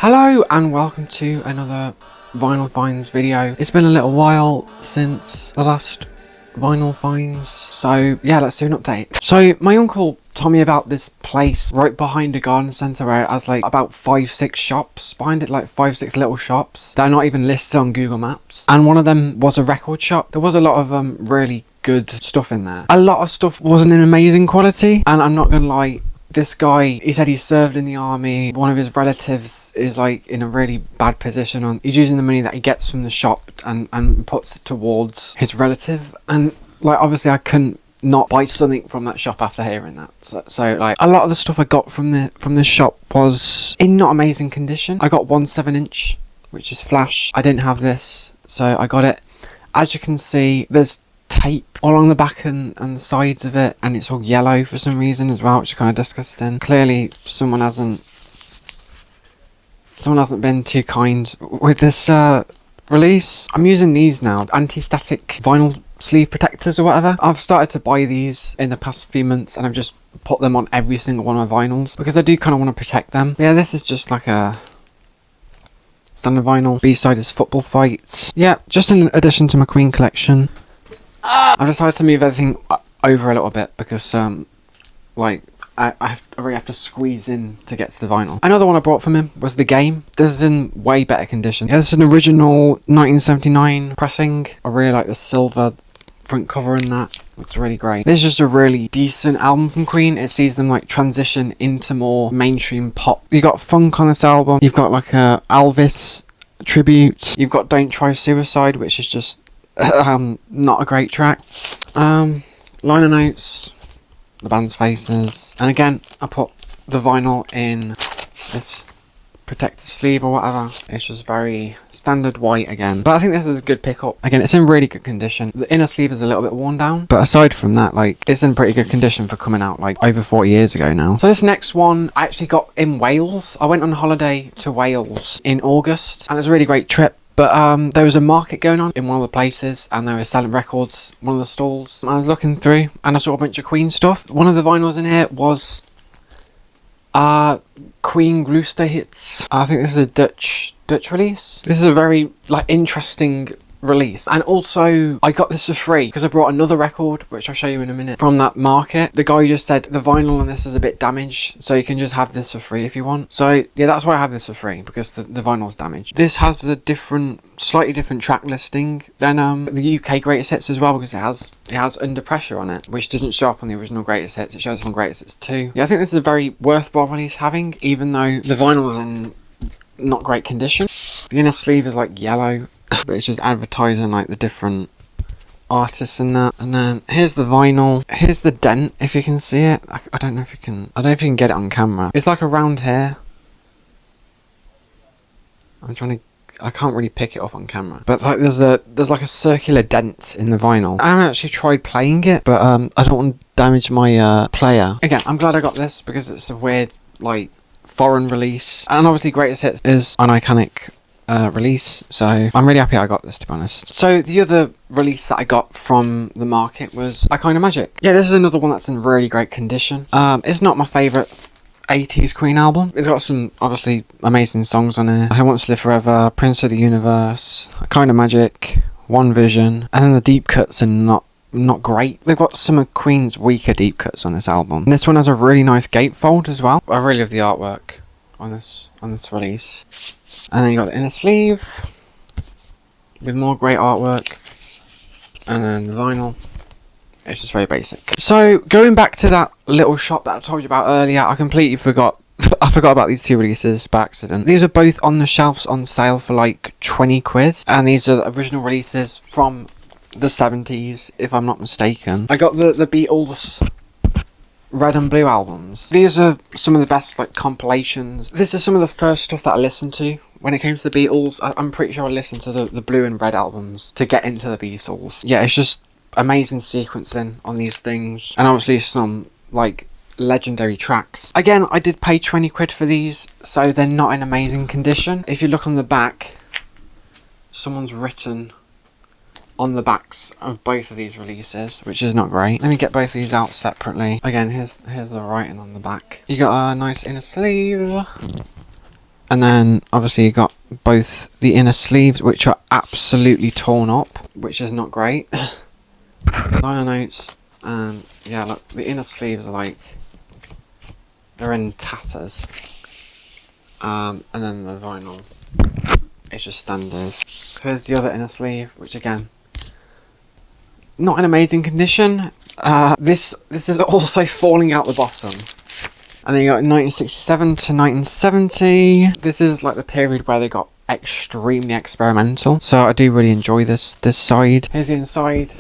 Hello and welcome to another Vinyl Finds video. It's been a little while since the last Vinyl Finds, so yeah, let's do an update. So my uncle told me about this place right behind a garden centre where it has like about 5-6 shops behind it, like 5-6 little shops. They're not even listed on Google Maps, and one of them was a record shop. There was a lot of really good stuff in there. A lot of stuff wasn't in amazing quality, and I'm not gonna lie, this guy, he said he served in the army. One of his relatives is like in a really bad position. He's using the money that he gets from the shop and puts it towards his relative. And like, obviously I couldn't not buy something from that shop after hearing that. So like, a lot of the stuff I got from the shop was in not amazing condition. I got one 7-inch, which is flash. I didn't have this, so I got it. As you can see, there's tape all along the back and the sides of it, and it's all yellow for some reason as well, which is kind of disgusting. Clearly someone hasn't been too kind with this release. I'm using these now, anti-static vinyl sleeve protectors or whatever. I've started to buy these in the past few months, and I've just put them on every single one of my vinyls because I do kind of want to protect them. But yeah, this is just like a standard vinyl. B-side is Football Fights. Yeah, just an addition to my Queen collection. I've decided to move everything over a little bit because like I really have to squeeze in to get to the vinyl. Another one I bought from him was The Game. This is in way better condition. Yeah, this is an original 1979 pressing. I really like the silver front cover in that. Looks really great. This is just a really decent album from Queen. It sees them like transition into more mainstream pop. You got funk on this album. You've got like a Elvis tribute. You've got Don't Try Suicide, which is just not a great track. Liner notes, the band's faces, and again I put the vinyl in this protective sleeve or whatever. It's just very standard white again, but I think this is a good pickup. Again, it's in really good condition. The inner sleeve is a little bit worn down, but aside from that, like, it's in pretty good condition for coming out like over 40 years ago now. So this next one I actually got in Wales. I went on holiday to Wales in August, and it was a really great trip. But there was a market going on in one of the places, and they were selling records, one of the stalls. I was looking through, and I saw a bunch of Queen stuff. One of the vinyls in here was Queen Gloucester Hits. I think this is a Dutch release. This is a very like interesting release, and also I got this for free because I brought another record, which I'll show you in a minute, from that market. The guy just said the vinyl on this is a bit damaged, so you can just have this for free if you want. So yeah, that's why I have this for free, because the vinyl's damaged. This has a slightly different track listing than the UK Greatest Hits as well, because it has Under Pressure on it, which doesn't show up on the original Greatest Hits. It shows up on Greatest Hits 2. Yeah, I think this is a very worthwhile release having, even though the vinyl is in not great condition. The inner sleeve is like yellow, but it's just advertising like the different artists and that. And then here's the vinyl. Here's the dent, if you can see it. I don't know if you can. I don't know if you can get it on camera. It's like around here. I can't really pick it up on camera, but like there's like a circular dent in the vinyl. I haven't actually tried playing it, but I don't want to damage my player. Again, I'm glad I got this because it's a weird like foreign release, and obviously Greatest Hits is an iconic release, so I'm really happy I got this, to be honest. So the other release that I got from the market was I Kind of Magic. Yeah, this is another one that's in really great condition. It's not my favourite 80s Queen album. It's got some obviously amazing songs on it. I Want to Live Forever, Prince of the Universe, I Kind of Magic, One Vision, and then the deep cuts are not great. They've got some of Queen's weaker deep cuts on this album. And this one has a really nice gatefold as well. I really love the artwork on this release. And then you got the inner sleeve with more great artwork, and then the vinyl. It's just very basic. So going back to that little shop that I told you about earlier, I completely forgot. I forgot about these two releases by accident. These are both on the shelves on sale for like 20 quid, and these are the original releases from the 70s, if I'm not mistaken. I got the Beatles Red and Blue albums. These are some of the best like compilations. This is some of the first stuff that I listened to when it came to the Beatles. I'm pretty sure I listened to the Blue and Red albums to get into the Beatles. Yeah, it's just amazing sequencing on these things, and obviously some like legendary tracks. Again, I did pay 20 quid for these, so they're not in amazing condition. If you look on the back, someone's written on the backs of both of these releases, which is not great. Let me get both of these out separately. Again, here's the writing on the back. You got a nice inner sleeve, And then obviously you got both the inner sleeves, which are absolutely torn up, which is not great. Liner notes, and yeah, look, the inner sleeves are like, they're in tatters. And then the vinyl, it's just standard. Here's the other inner sleeve, which again, not in amazing condition. This is also falling out the bottom. And then you got 1967 to 1970. This is like the period where they got extremely experimental. So I do really enjoy this side. Here's the inside.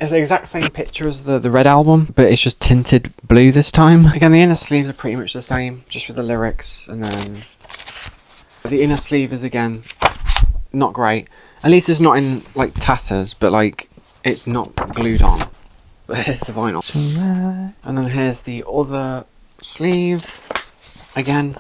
It's the exact same picture as the Red album, but it's just tinted blue this time. Again, the inner sleeves are pretty much the same, just with the lyrics. And then the inner sleeve is again not great. At least it's not in like tatters, but like it's not glued on. But here's the vinyl. And then here's the other sleeve. Again,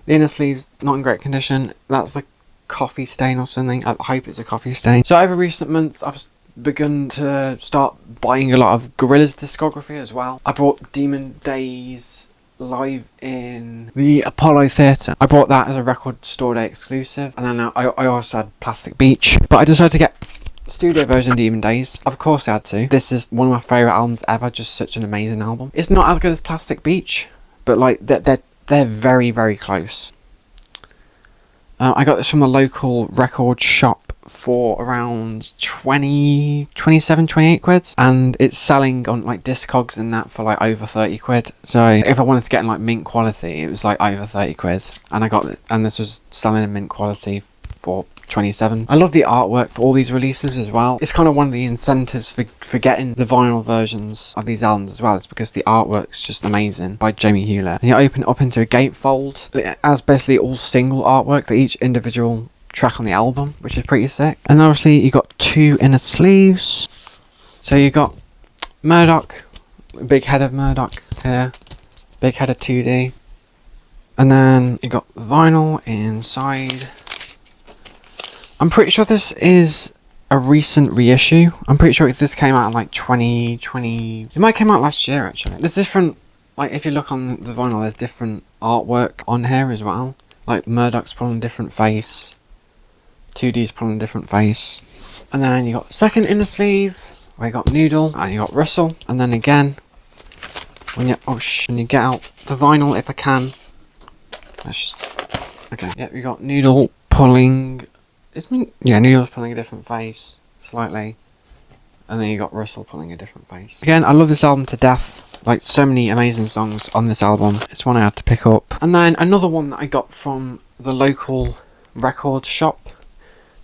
the inner sleeve's not in great condition. That's like coffee stain or something. I hope it's a coffee stain. So over recent months, I've begun to start buying a lot of Gorillaz discography as well. I bought Demon Days live in the Apollo Theatre. I bought that as a record store day exclusive, and then I also had Plastic Beach, but I decided to get studio version Demon Days. Of course I had to. This is one of my favourite albums ever, just such an amazing album. It's not as good as Plastic Beach, but like they're very, very close. I got this from a local record shop for around 27, 28 quid, and it's selling on like Discogs and that for like over 30 quid. So if I wanted to get in like mint quality, it was like over 30 quid, and I got it, and this was selling in mint quality for 27. I love the artwork for all these releases as well. It's kind of one of the incentives for getting the vinyl versions of these albums as well. It's because the artwork's just amazing by Jamie Hewlett. And you open it up into a gatefold. It has basically all single artwork for each individual track on the album, which is pretty sick. And obviously you got two inner sleeves. So you got Murdoch, big head of Murdoch here, big head of 2D. And then you got the vinyl inside. I'm pretty sure this is a recent reissue. I'm pretty sure this came out in like 2020. It might have come out last year actually. There's different, like if you look on the vinyl, there's different artwork on here as well. Like Murdoch's pulling a different face, 2D's pulling a different face. And then you got the second inner sleeve where you got Noodle and you got Russell. And then again, when you when you get out the vinyl, if I can, let's just okay. Yep, you got Noodle pulling. Noodle's pulling a different face, slightly. And then you got Russell pulling a different face. Again, I love this album to death. Like, so many amazing songs on this album. It's one I had to pick up. And then another one that I got from the local record shop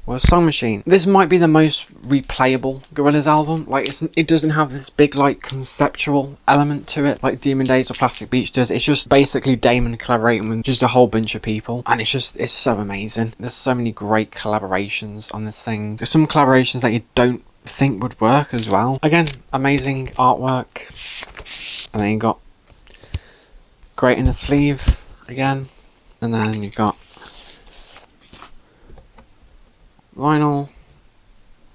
was Song Machine. This might be the most replayable Gorillaz album. Like, it doesn't have this big, like, conceptual element to it, like Demon Days or Plastic Beach does. It's just basically Damon collaborating with just a whole bunch of people. And it's so amazing. There's so many great collaborations on this thing. There's some collaborations that you don't think would work as well. Again, amazing artwork. And then you got great in the sleeve again. And then you got vinyl,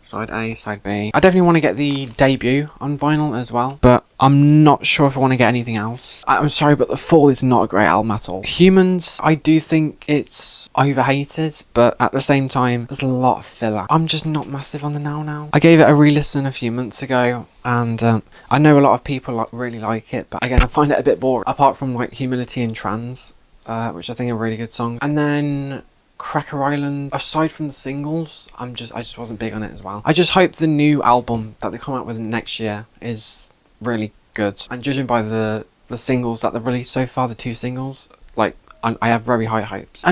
side A, side B. I definitely want to get the debut on vinyl as well, but I'm not sure if I want to get anything else. I'm sorry, but The Fall is not a great album at all. Humans, I do think it's overhated, but at the same time, there's a lot of filler. I'm just not massive on the Now. I gave it a re-listen a few months ago, and I know a lot of people really like it, but again, I find it a bit boring, apart from like Humility and Trans, which I think are really good songs. And then Cracker Island, aside from the singles, I just wasn't big on it as well. I just hope the new album that they come out with next year is really good. And judging by the singles that they've released so far, the two singles, like I have very high hopes.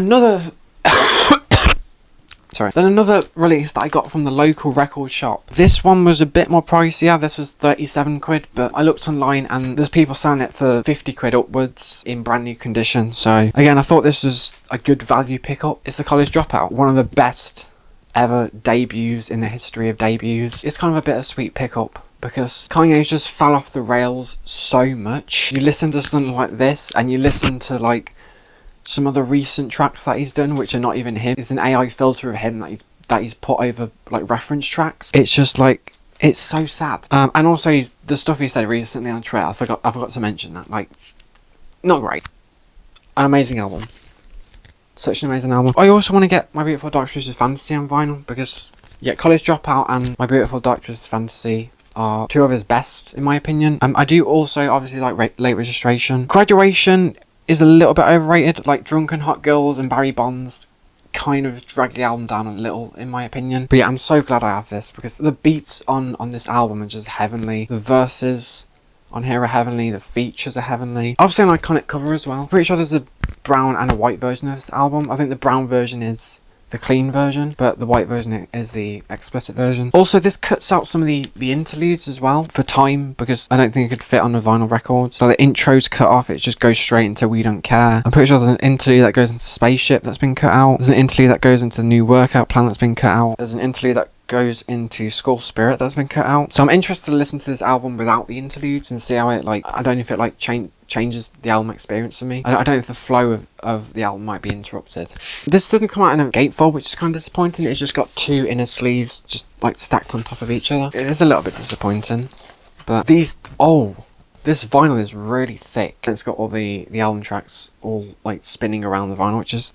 Then another release that I got from the local record shop. This one was a bit more pricier. This was 37 quid, but I looked online and there's people selling it for 50 quid upwards in brand new condition. So again, I thought this was a good value pickup. It's the College Dropout, one of the best ever debuts in the history of debuts. It's kind of a bittersweet pickup because Kanye just fell off the rails so much. You listen to something like this and you listen to like some of the recent tracks that he's done, which are not even him. It's an AI filter of him that he's put over like reference tracks. It's just like, it's so sad. And also the stuff he said recently on Twitter, I forgot to mention that. Like, not great. An amazing album. such an amazing album. I also want to get My Beautiful Dark Twisted Fantasy on vinyl because, yeah, College Dropout and My Beautiful Dark Twisted Fantasy are two of his best, in my opinion. I do also obviously like Late Registration. Graduation is a little bit overrated. Like Drunken Hot Girls and Barry Bonds kind of drag the album down a little, in my opinion. But yeah, I'm so glad I have this because the beats on this album are just heavenly. The verses on here are heavenly. The features are heavenly. Obviously an iconic cover as well. Pretty sure there's a brown and a white version of this album. I think the brown version is the clean version, but the white version is the explicit version. Also, this cuts out some of the interludes as well for time, because I don't think it could fit on a vinyl record. So the intro's cut off, it just goes straight into We Don't Care. I'm pretty sure there's an interlude that goes into Spaceship that's been cut out. There's an interlude that goes into the New Workout Plan that's been cut out. There's an interlude that goes into School Spirit that's been cut out. So I'm interested to listen to this album without the interludes and see how it, like, I don't know if it like changes the album experience for me. I don't know if the flow of the album might be interrupted. This doesn't come out in a gatefold, which is kind of disappointing. It's just got two inner sleeves just like stacked on top of each other. It is a little bit disappointing, but this vinyl is really thick. It's got all the album tracks all like spinning around the vinyl, which is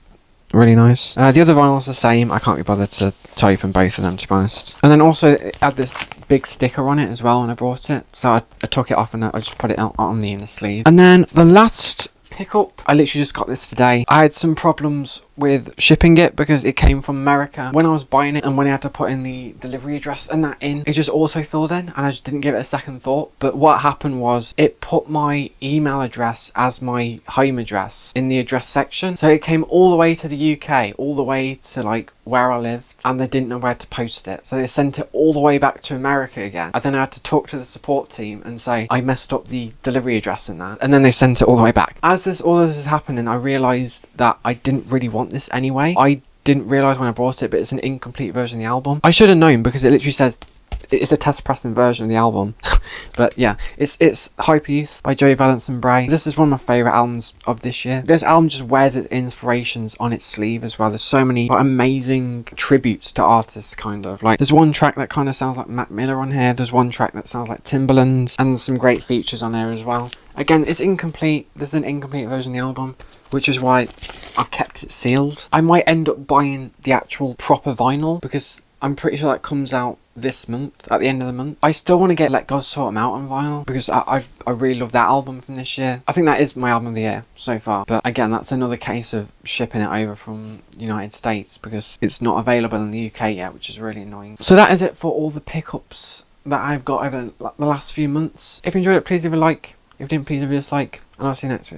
really nice. The other vinyl's the same. I can't be bothered to open both of them, to be honest. And then also it had this big sticker on it as well when I bought it, so I took it off and I just put it on the inner sleeve. And then the last pickup, I literally just got this today. I had some problems with shipping it because it came from America. When I was buying it and when I had to put in the delivery address and that in, it just auto filled in and I just didn't give it a second thought. But what happened was it put my email address as my home address in the address section. So it came all the way to the UK, all the way to like where I lived, and they didn't know where to post it. So they sent it all the way back to America again. And then I had to talk to the support team and say, I messed up the delivery address in that. And then they sent it all the way back. As all this is happening, I realised that I didn't really want this anyway. I didn't realise when I bought it, but it's an incomplete version of the album. I should have known because it literally says it's a test pressing version of the album. But yeah, it's Hyper Youth by Joey Valance and Brae. This is one of my favourite albums of this year. This album just wears its inspirations on its sleeve as well. There's so many like, amazing tributes to artists, kind of. Like, there's one track that kind of sounds like Mac Miller on here. There's one track that sounds like Timbaland. And there's some great features on there as well. Again, it's incomplete. This is an incomplete version of the album, which is why I've kept it sealed. I might end up buying the actual proper vinyl because I'm pretty sure that comes out this month, at the end of the month. I still want to get Let God Sort 'Em Out on vinyl because I really love that album from this year. I think that is my album of the year so far. But again, that's another case of shipping it over from the United States because it's not available in the UK yet, which is really annoying. So that is it for all the pickups that I've got over the last few months. If you enjoyed it, please leave a like. If you didn't, please leave a dislike. And I'll see you next video.